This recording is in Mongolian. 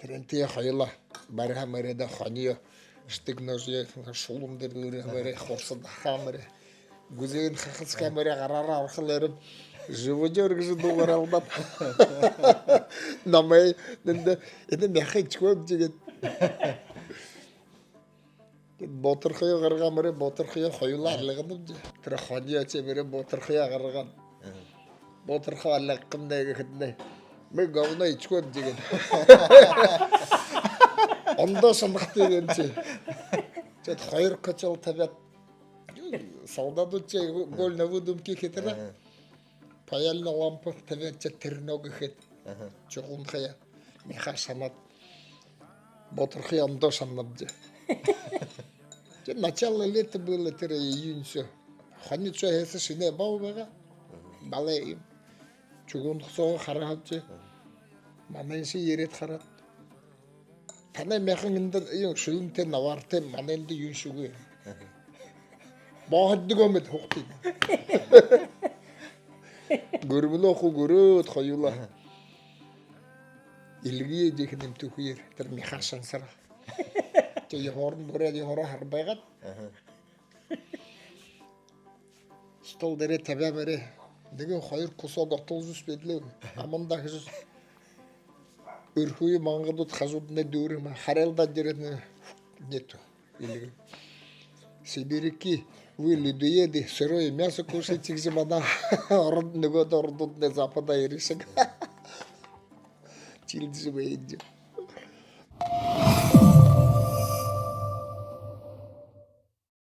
Тренте хайла барха мэрэдэ ханио штиг ножи шулум дээр нүрэ мэрэ хорсод хамэрэ гүзэн хахас камера гараараа орхолэрэн живодер гэж дугаар алдаад намайг нэнд энэ мяхыг чөв жигэд боторхой гаргаа мэрэ боторхой хоёулаа алгадав тэр ханио ч мэрэ боторхой гаргаа боторхой алгамнаа гэхэд мэг говно ичгөөд жигэд ондоо санахтай юм чи тэгэд хоёр качал тавиад солдатууд чи гол навудумки хэтэрэ паялна лампа тавиад тэрног гэхэд чугун хая мяха санаад боторхой ондоо санаад начало лета было тэр июнь все хани ч хэсэ шинэ баага балэ чугун хсоо хараад манай си яриад хараад танай мяхан энэ юм шүнтэй наваартай манайд юу шүгэ бааддаг юм хөхтэй гөрмөлөө ху гөрөөд хоёула илгээ дэхэн юм түүхээр тэр мяхан сансара тэг хорн бүрээд хороо хар байгаад стол дээр тавиамэрэ нэг хоёр кусок отолзус бэдлээ аманда гэж өрхүй мангадууд хажуудны дүүрэн харалдаад ирээд нет или сибирики вылюдуеды сырое мясо кушать зимана ород нөгөө ордууд запада ирсэн чилдж бэйд